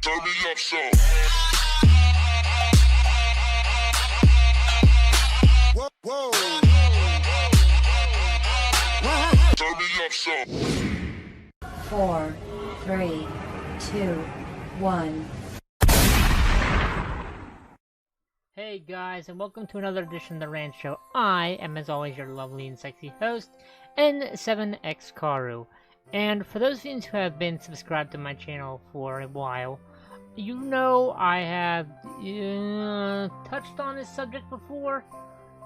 Turn me up some. Whoa, whoa. Turn me up some. 4, 3, 2, 1. Hey guys, and welcome to another edition of the Rant Show. I am, as always, your lovely and sexy host, N7X Karu. And for those of you who have been subscribed to my channel for a while, you know I have touched on this subject before.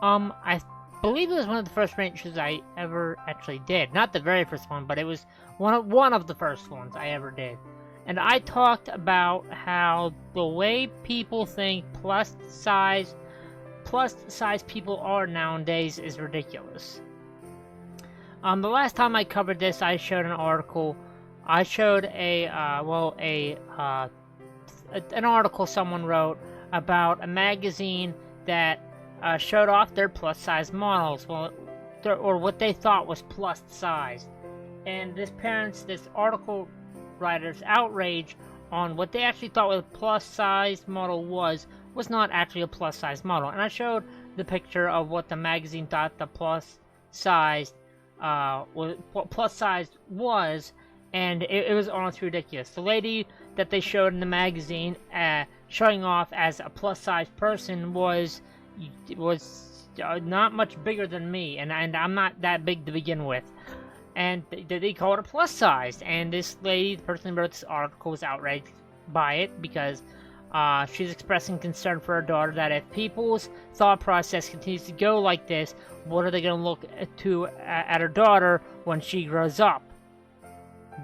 I believe it was one of the first Rant Shows I ever actually did. Not the very first one, but it was one of the first ones I ever did. And I talked about how the way people think plus size people are nowadays is ridiculous. The last time I covered this, I showed an article. I showed an article someone wrote about a magazine that showed off their plus size models, or what they thought was plus size. And this article writer's outrage on what they actually thought a plus size model was not actually a plus size model. And I showed the picture of what the magazine thought the plus size was, and it was honestly ridiculous. The lady that they showed in the magazine showing off as a plus size person was not much bigger than me, and I'm not that big to begin with. And they call it a plus size. And this lady, the person who wrote this article, was outraged by it because she's expressing concern for her daughter that if people's thought process continues to go like this, what are they going to look at her daughter when she grows up?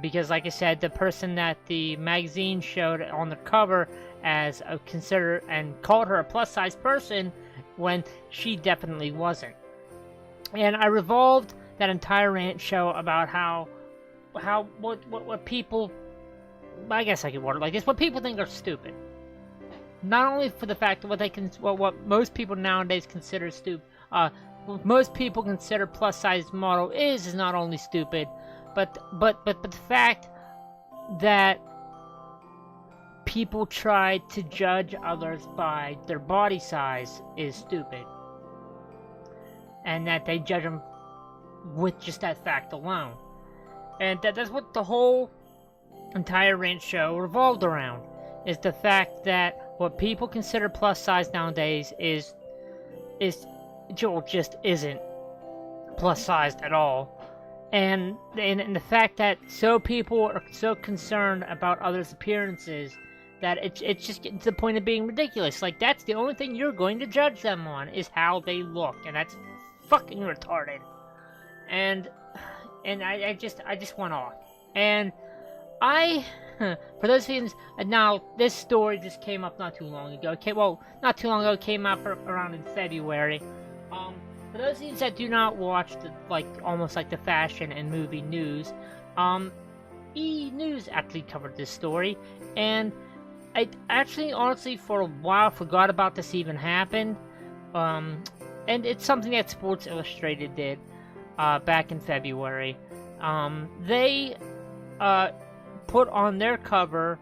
Because, like I said, the person that the magazine showed on the cover as called her a plus size person when she definitely wasn't. And I revolved that entire rant show about what people, I guess I could word it like this, what people think are stupid. Not only for the fact of what most people nowadays consider stupid, what most people consider plus size model is not only stupid, but the fact that people try to judge others by their body size is stupid, and that they judge them with just that fact alone. And that's what the whole entire rant show revolved around, is the fact that what people consider plus size nowadays just isn't plus sized at all. And the fact that people are so concerned about others' appearances that it's just getting to the point of being ridiculous. Like, that's the only thing you're going to judge them on, is how they look, and that's fucking retarded. And I just went off. And for those of you, now this story just came up not too long ago. Not too long ago. It came up around in February. For those of you that do not watch almost like the fashion and movie news, E! News actually covered this story, and I actually honestly for a while forgot about this even happened. And it's something that Sports Illustrated did. Back in February. They put on their cover,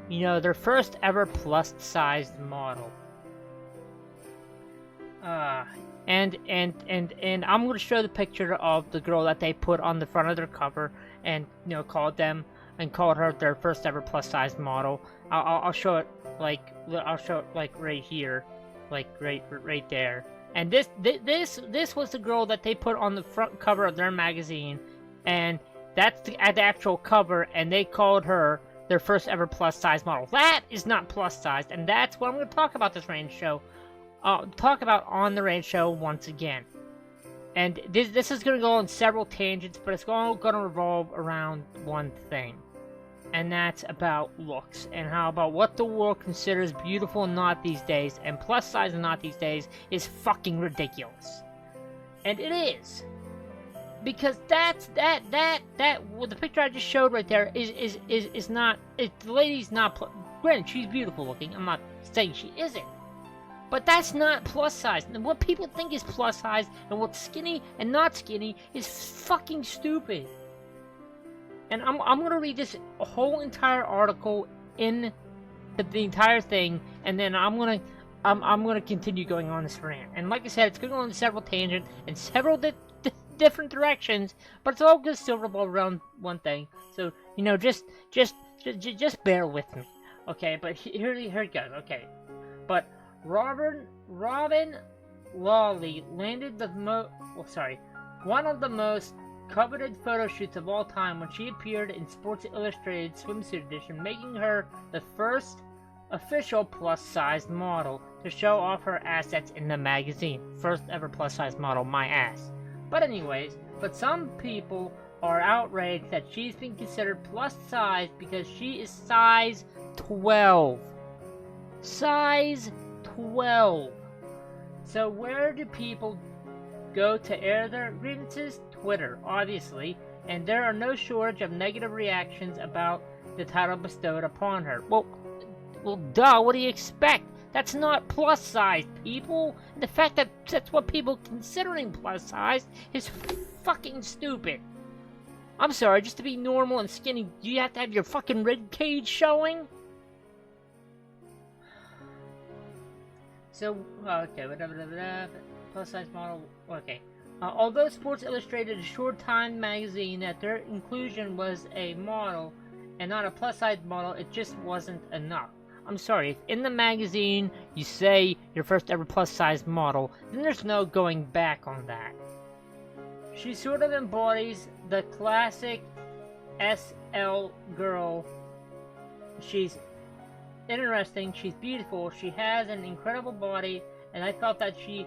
their first ever plus-sized model. And I'm going to show the picture of the girl that they put on the front of their cover, and called her their first ever plus-sized model. I'll show it right here, right there. And this was the girl that they put on the front cover of their magazine, and that's the actual cover, and they called her their first ever plus size model. That is not plus sized, and that's what I'm going to talk about this Rant Show. Talk about on the Rant Show once again. And this is going to go on several tangents, but it's all going to revolve around one thing. And that's about looks, and how about what the world considers beautiful and not these days, and plus size and not these days, is fucking ridiculous. And it is. Because the picture I just showed right there is not, the lady's not, granted, she's beautiful looking, I'm not saying she isn't. But that's not plus size. And what people think is plus size, and what's skinny and not skinny, is fucking stupid. And I'm going to read this whole entire article in the entire thing, and then I'm gonna continue going on this rant. And like I said, it's going on several tangents in several different directions, but it's all gonna still revolve around one thing. So you know, just bear with me, okay? But here it goes, okay? But Robin Lawley landed one of the most coveted photo shoots of all time when she appeared in Sports Illustrated swimsuit edition, making her the first official plus-size model to show off her assets in the magazine. First ever plus-size model, my ass. But anyways, some people are outraged that she's been considered plus-size because she is size 12. Size 12. So where do people go to air their grievances? Twitter, obviously, and there are no shortage of negative reactions about the title bestowed upon her. Well, duh, what do you expect? That's not plus size, people. The fact that that's what people considering plus size is fucking stupid. I'm sorry, just to be normal and skinny, do you have to have your fucking rib cage showing? So, okay, whatever, plus size model, okay. Although Sports Illustrated assured Time magazine that their inclusion was a model and not a plus-size model, it just wasn't enough. I'm sorry, if in the magazine you say your first ever plus-size model, then there's no going back on that. She sort of embodies the classic SL girl. She's interesting, she's beautiful, she has an incredible body, and I thought that she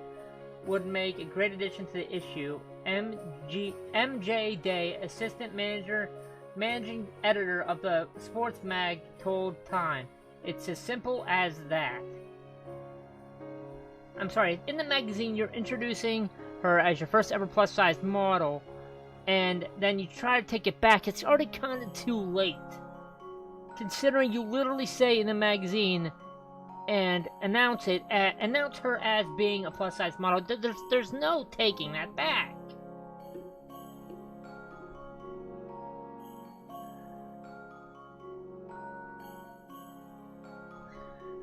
would make a great addition to the issue. MJ Day, assistant managing editor of the sports mag, told Time. It's as simple as that. I'm sorry, in the magazine you're introducing her as your first ever plus size model, and then you try to take it back. It's already kind of too late, considering you literally say in the magazine and announce her as being a plus size model. There's no taking that back.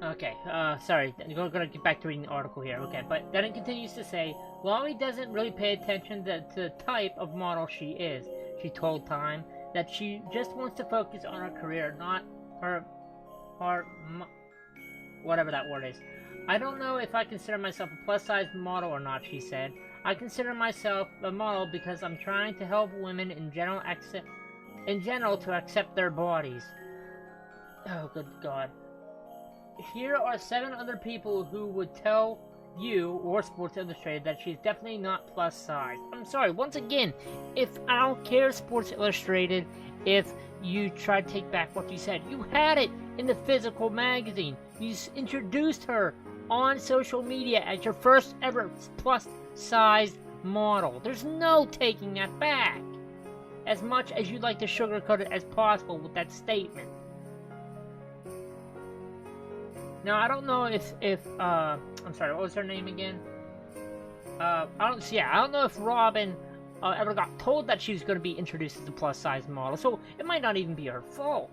Okay, sorry, I'm gonna get back to reading the article here, okay, but then it continues to say, Lawley doesn't really pay attention to the type of model she is. She told Time that she just wants to focus on her career, not her whatever that word is. I don't know if I consider myself a plus-size model or not, she said. I consider myself a model because I'm trying to help women in general to accept their bodies. Oh, good God. Here are 7 other people who would tell you, or Sports Illustrated, that she's definitely not plus-size. I'm sorry, once again, if I don't care, Sports Illustrated, if you try to take back what you said. You had it in the physical magazine. You introduced her on social media as your first ever plus-size model. There's no taking that back. As much as you'd like to sugarcoat it as possible with that statement. Now, I don't know if I'm sorry, what was her name again? I don't know if Robin ever got told that she was going to be introduced as a plus-size model, so it might not even be her fault.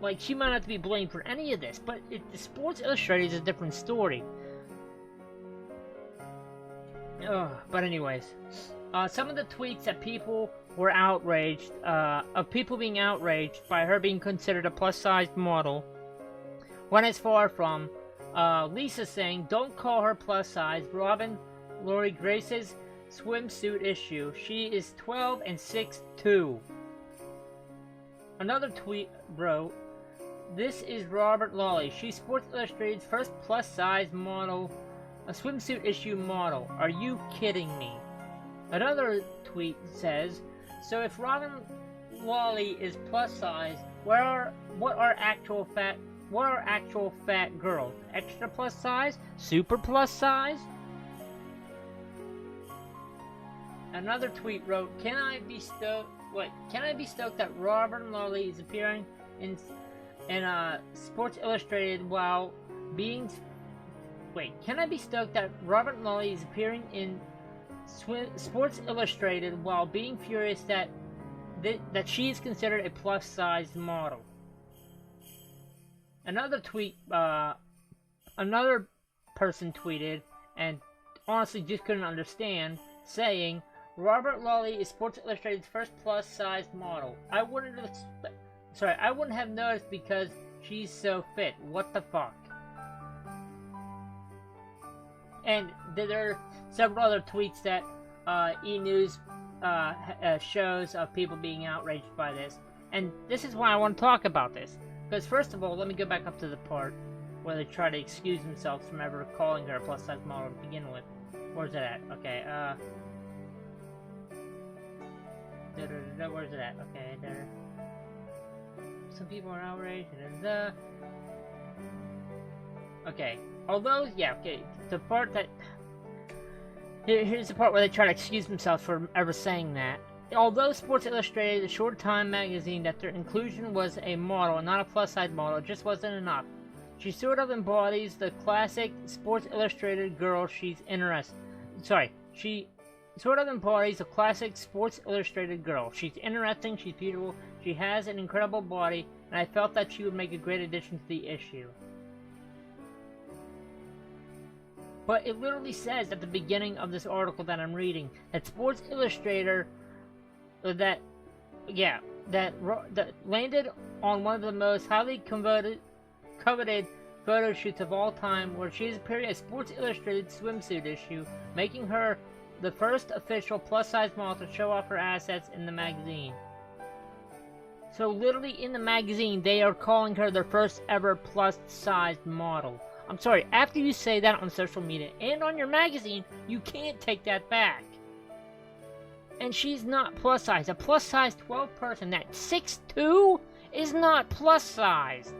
Like, she might not have to be blamed for any of this, but the Sports Illustrated is a different story. But anyways, some of the tweets that people were outraged, of people being outraged by her being considered a plus-sized model, went as far from Lisa saying, "Don't call her plus size. Robin Lori Grace's swimsuit issue. She is 12 and 6'2". Another tweet wrote, "This is Robert Lawley. She's Sports Illustrated's first plus size model, a swimsuit issue model. Are you kidding me?" Another tweet says, "So if Robin Lawley is plus size, what are actual fat girls? Extra plus size? Super plus size?" Another tweet wrote, Can I be stoked that Robert Lawley is appearing in Sports Illustrated while being... Can I be stoked that Robert Lawley is appearing in Sports Illustrated while being furious that she is considered a plus-size model? another tweet, another person tweeted, and honestly just couldn't understand, saying, Robert Lawley is Sports Illustrated's first plus-sized model. I wouldn't have noticed because she's so fit. What the fuck? And there are several other tweets that E-News shows of people being outraged by this. And this is why I want to talk about this. Because first of all, let me go back up to the part where they try to excuse themselves from ever calling her a plus-size model to begin with. Where's it at? Okay, where's it at? Okay, there. Some people are outraged. Okay. Although, yeah, okay. The part that... Here's the part where they try to excuse themselves for ever saying that. Although Sports Illustrated, the Short-Time magazine, that their inclusion was a model and not a plus-size model, it just wasn't enough. She sort of embodies the classic Sports Illustrated girl she's interested... she sort of embodies a classic Sports Illustrated girl. She's interesting, she's beautiful, she has an incredible body, and I felt that she would make a great addition to the issue. But it literally says at the beginning of this article that I'm reading that Sports Illustrator that landed on one of the most highly coveted photo shoots of all time, where she has appeared as Sports Illustrated swimsuit issue, making her the first official plus-size model to show off her assets in the magazine. So literally in the magazine, they are calling her their first ever plus-sized model. I'm sorry, after you say that on social media and on your magazine, you can't take that back. And she's not plus size. A plus size 12 person that's 6'2" is not plus size.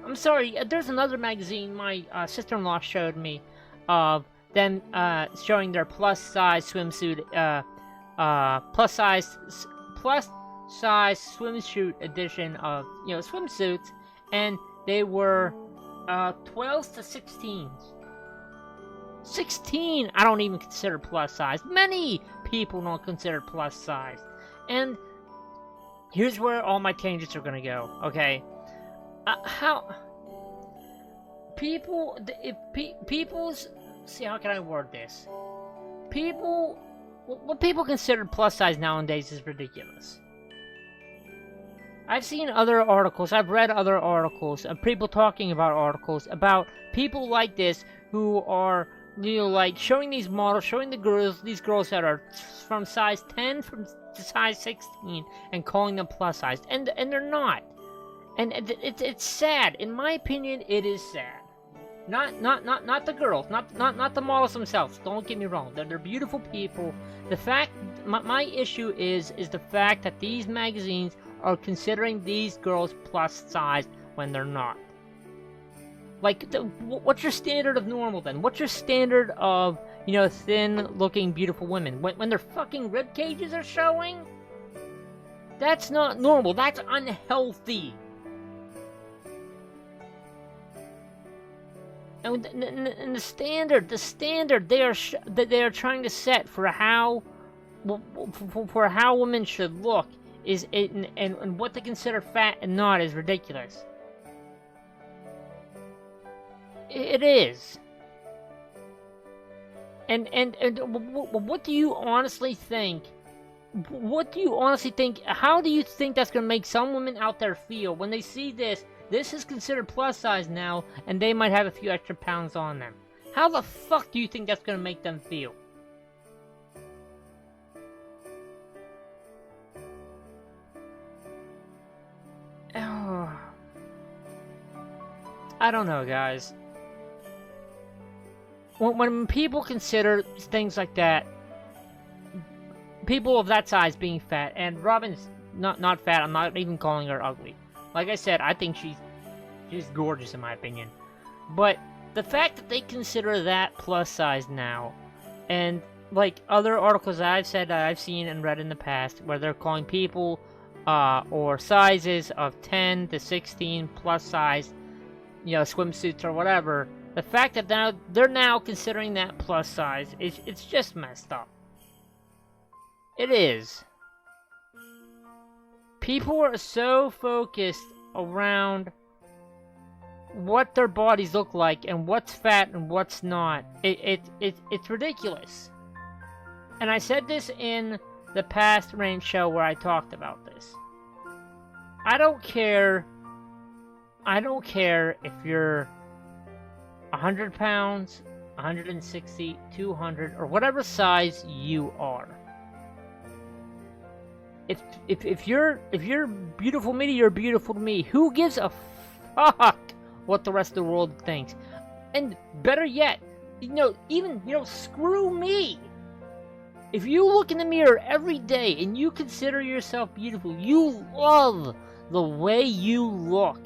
I'm sorry, there's another magazine my sister-in-law showed me of them showing their plus size swimsuit, plus size swimsuit edition of, swimsuits, and they were 12s to 16s. 16 I don't even consider plus size. Many people don't consider plus size. And here's where all my tangents are gonna go, okay? How can I word this? What people consider plus size nowadays is ridiculous. I've seen other articles, I've read other articles, of people talking about articles about people like this who are, like showing these models, showing these girls that are from size 10 to size 16 and calling them plus size, and they're not. And it's sad. In my opinion, it is sad. Not the girls, not the models themselves. Don't get me wrong. They're beautiful people. The fact, my issue is the fact that these magazines are considering these girls plus size when they're not. Like, what's your standard of normal then? What's your standard of, thin-looking, beautiful women? When their fucking rib cages are showing? That's not normal. That's unhealthy. And the standard they are trying to set for how women should look and what they consider fat and not is ridiculous. It is. And what do you honestly think? What do you honestly think? How do you think that's gonna make some women out there feel when they see this? This is considered plus size now, and they might have a few extra pounds on them. How the fuck do you think that's gonna make them feel? Oh. I don't know, guys. When people consider things like that, people of that size being fat, and Robin's not fat, I'm not even calling her ugly. Like I said, I think she's gorgeous in my opinion. But the fact that they consider that plus size now, and like other articles that I've said that I've seen and read in the past, where they're calling people or sizes of 10 to 16 plus size, swimsuits or whatever, the fact that they're now considering that plus size, it's just messed up. It is. People are so focused around what their bodies look like and what's fat and what's not. It's ridiculous. And I said this in the past Rant Show where I talked about this. I don't care if you're 100 pounds, 160, 200, or whatever size you are. If you're beautiful to me, you're beautiful to me. Who gives a fuck what the rest of the world thinks? And better yet, screw me. If you look in the mirror every day and you consider yourself beautiful, you love the way you look,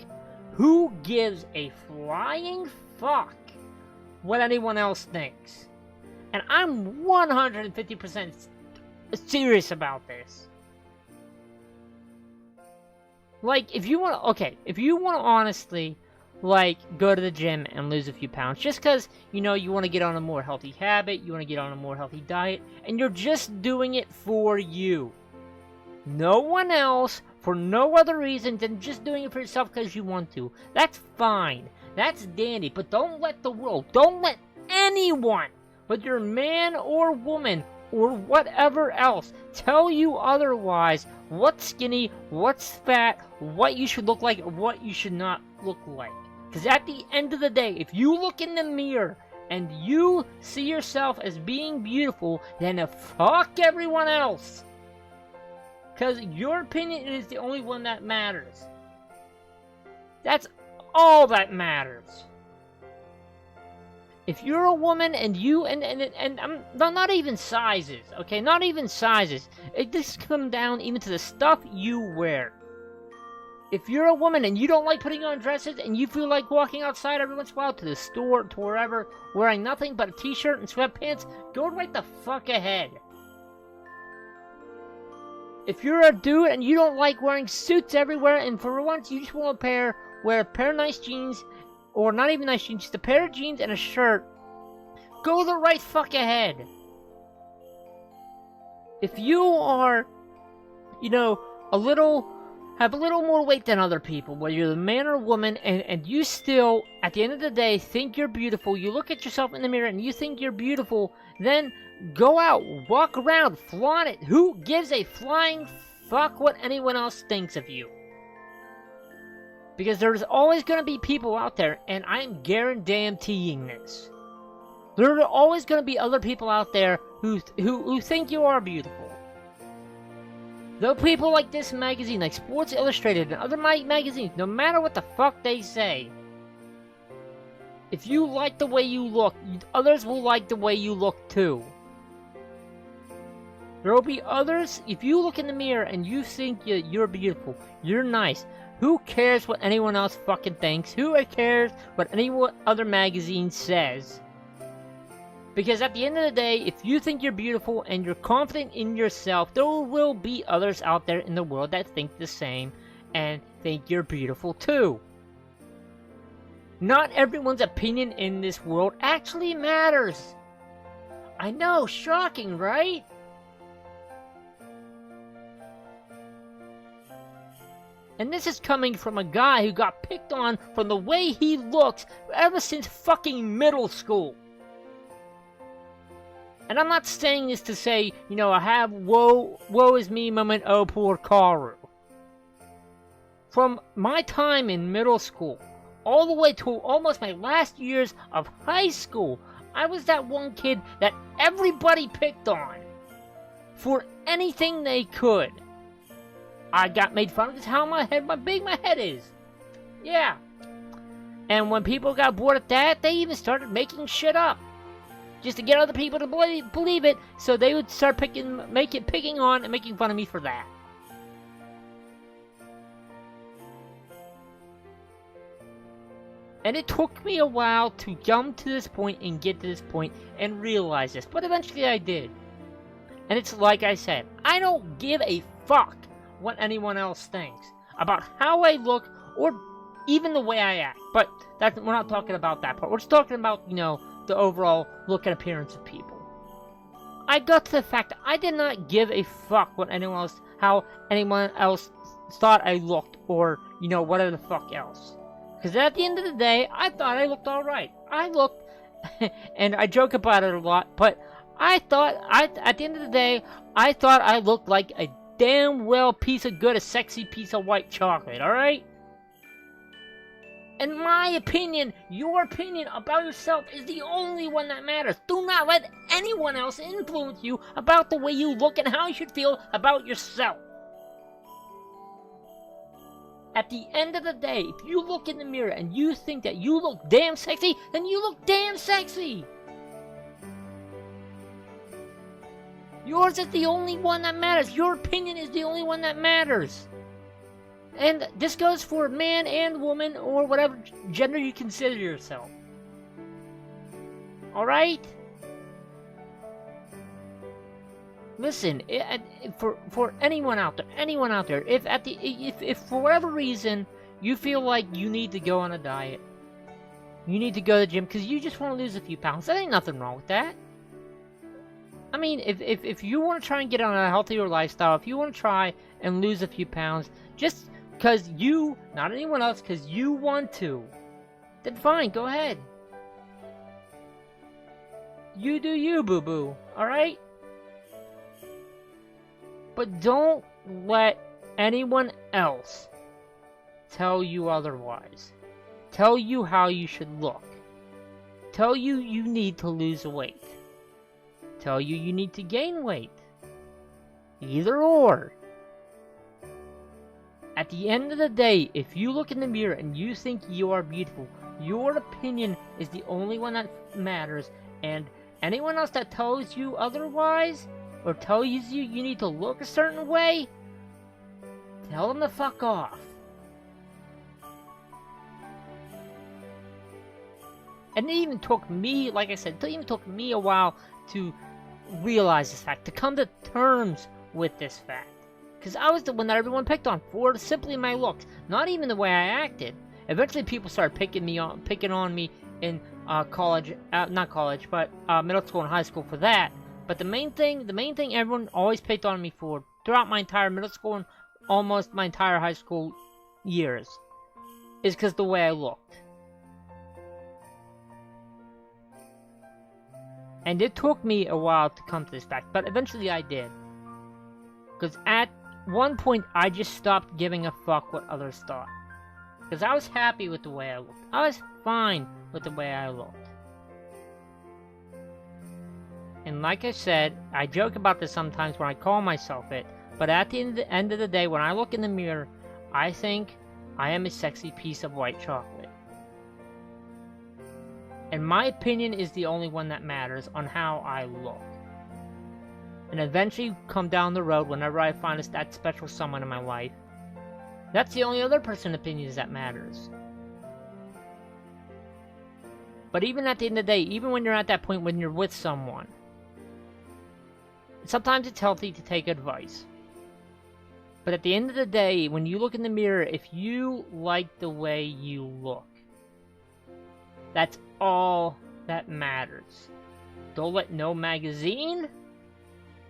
who gives a flying fuck what anyone else thinks? And I'm 150% serious about this. Like, if you want to honestly, go to the gym and lose a few pounds, just because, you want to get on a more healthy habit, you want to get on a more healthy diet, and you're just doing it for you. No one else, for no other reason than just doing it for yourself because you want to. That's fine. That's dandy. But don't let the world, don't let anyone, whether you're man or woman, or whatever else, tell you otherwise what's skinny, what's fat, what you should look like, or what you should not look like. Because at the end of the day, if you look in the mirror and you see yourself as being beautiful, then fuck everyone else. Because your opinion is the only one that matters. That's all that matters. If you're a woman and you, and I'm not even sizes, okay? Not even sizes. It just comes down even to the stuff you wear. If you're a woman and you don't like putting on dresses and you feel like walking outside every once in a while to the store, to wherever, wearing nothing but a t-shirt and sweatpants, go right the fuck ahead. If you're a dude and you don't like wearing suits everywhere and for once you just want to wear a pair of nice jeans, or not even nice jeans, just a pair of jeans and a shirt, go the right fuck ahead. If you are, have a little more weight than other people, whether you're a man or woman, and you still, at the end of the day, think you're beautiful, you look at yourself in the mirror and you think you're beautiful, then go out, walk around, flaunt it. Who gives a flying fuck what anyone else thinks of you? Because there's always going to be people out there, and I'm guaranteeing this. There are always going to be other people out there who think you are beautiful. Though people like this magazine, like Sports Illustrated and other magazines, no matter what the fuck they say, if you like the way you look, others will like the way you look too. There will be others, if you look in the mirror and you think you're beautiful, you're nice, who cares what anyone else fucking thinks? Who cares what any other magazine says? Because at the end of the day, if you think you're beautiful and you're confident in yourself, there will be others out there in the world that think the same and think you're beautiful too. Not everyone's opinion in this world actually matters. I know, shocking, right? And this is coming from a guy who got picked on from the way he looks ever since fucking middle school. And I'm not saying this to say, I have woe is me moment, oh poor Karu. From my time in middle school, all the way to almost my last years of high school, I was that one kid that everybody picked on for anything they could. I got made fun of because how big my head is. Yeah. And when people got bored at that, they even started making shit up. Just to get other people to believe it, so they would start picking on and making fun of me for that. And it took me a while to come to this point and get to this point and realize this, but eventually I did. And it's like I said, I don't give a fuck what anyone else thinks about how I look or even the way I act. But we're not talking about that part. We're just talking about, the overall look and appearance of people. I got to the fact that I did not give a fuck how anyone else thought I looked or, whatever the fuck else. Because at the end of the day, I thought I looked alright. I looked, and I joke about it a lot, but at the end of the day, I thought I looked like a damn well piece of good, a sexy piece of white chocolate, alright? In my opinion, your opinion about yourself is the only one that matters. Do not let anyone else influence you about the way you look and how you should feel about yourself. At the end of the day, if you look in the mirror and you think that you look damn sexy, then you look damn sexy. Yours is the only one that matters. Your opinion is the only one that matters. And this goes for man and woman, or whatever gender you consider yourself. Alright? Listen, for anyone out there, if for whatever reason you feel like you need to go on a diet, you need to go to the gym because you just want to lose a few pounds, there ain't nothing wrong with that. I mean, if you want to try and get on a healthier lifestyle, if you want to try and lose a few pounds, just because you, not anyone else, because you want to, then fine, go ahead. You do you, boo-boo, alright? But don't let anyone else tell you otherwise. Tell you how you should look. Tell you you need to lose weight. Tell you you need to gain weight. Either or. At the end of the day, if you look in the mirror and you think you are beautiful, your opinion is the only one that matters, and anyone else that tells you otherwise, or tells you you need to look a certain way, tell them to fuck off. And it even took me, like I said, it even took me a while to realize this fact, to come to terms with this fact. Because I was the one that everyone picked on for simply my looks, not even the way I acted. Eventually people started picking on me in college, not college, but middle school and high school for that. But the main thing everyone always picked on me for throughout my entire middle school and almost my entire high school years is because the way I looked. And it took me a while to come to this fact, but eventually I did. Because at one point, I just stopped giving a fuck what others thought. Because I was happy with the way I looked. I was fine with the way I looked. And like I said, I joke about this sometimes when I call myself it, but at the end of the day, when I look in the mirror, I think I am a sexy piece of white chocolate. And my opinion is the only one that matters on how I look. And eventually come down the road whenever I find that special someone in my life, that's the only other person's opinions that matters. But even at the end of the day, even when you're at that point when you're with someone, sometimes it's healthy to take advice. But at the end of the day, when you look in the mirror, if you like the way you look, that's all that matters. Don't let no magazine,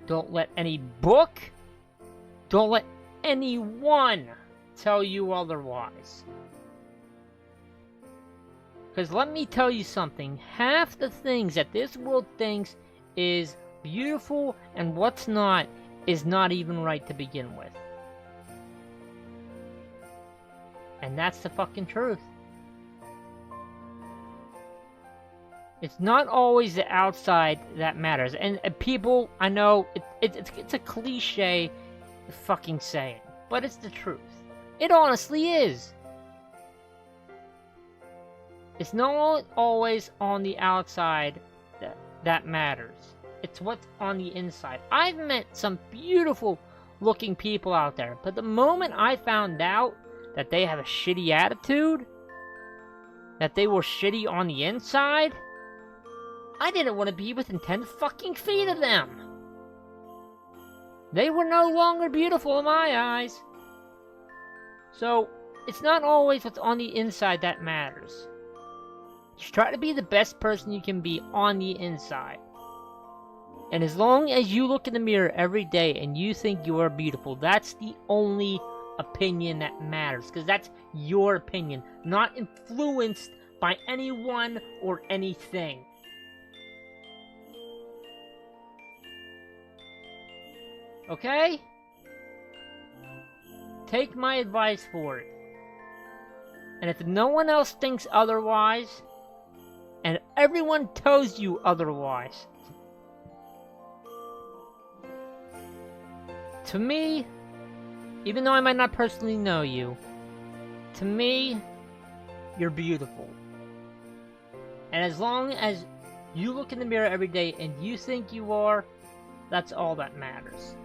don't let any book, don't let anyone tell you otherwise. Because let me tell you something, half the things that this world thinks is beautiful and what's not is not even right to begin with. And that's the fucking truth. It's not always the outside that matters. And people, I know, it's a cliche fucking saying, but it's the truth. It honestly is. It's not always on the outside that matters. It's what's on the inside. I've met some beautiful looking people out there, but the moment I found out that they have a shitty attitude, that they were shitty on the inside, I didn't want to be within 10 fucking feet of them. They were no longer beautiful in my eyes. So, it's not always what's on the inside that matters. Just try to be the best person you can be on the inside. And as long as you look in the mirror every day and you think you are beautiful, that's the only opinion that matters, because that's your opinion, not influenced by anyone or anything. Okay? Take my advice for it. And if no one else thinks otherwise, and everyone tells you otherwise, to me, even though I might not personally know you, to me, you're beautiful. And as long as you look in the mirror every day and you think you are, that's all that matters.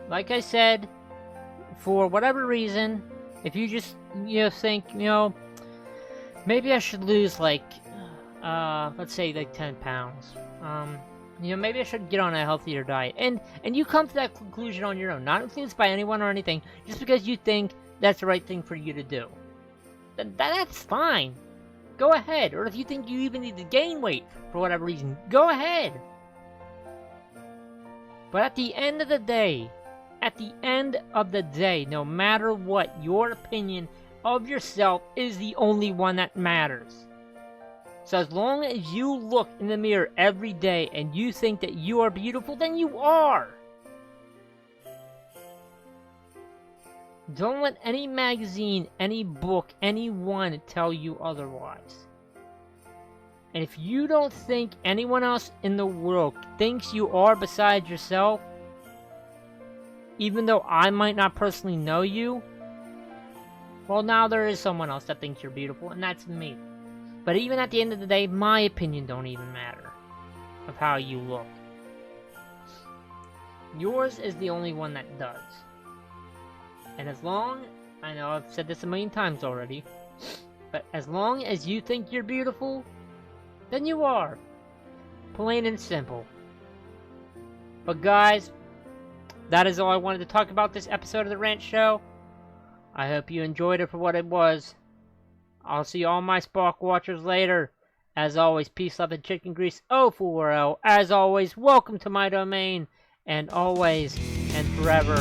Like I said, for whatever reason, if you just, think, maybe I should lose like, let's say like 10 pounds. Maybe I should get on a healthier diet. And you come to that conclusion on your own, not influenced by anyone or anything, just because you think that's the right thing for you to do. That's fine. Go ahead. Or if you think you even need to gain weight for whatever reason, go ahead. But at the end of the day, no matter what, your opinion of yourself is the only one that matters. So as long as you look in the mirror every day and you think that you are beautiful, then you are. Don't let any magazine, any book, anyone tell you otherwise. And if you don't think anyone else in the world thinks you are besides yourself, even though I might not personally know you, well, now there is someone else that thinks you're beautiful, and that's me. But even at the end of the day, my opinion don't even matter of how you look. Yours is the only one that does. And as long, I know I've said this a million times already, but as long as you think you're beautiful, then you are. Plain and simple. But guys, that is all I wanted to talk about this episode of the Rant Show. I hope you enjoyed it for what it was. I'll see all my Spark Watchers later. As always, peace, love, and chicken grease. O4L. As always, welcome to my domain. And always and forever,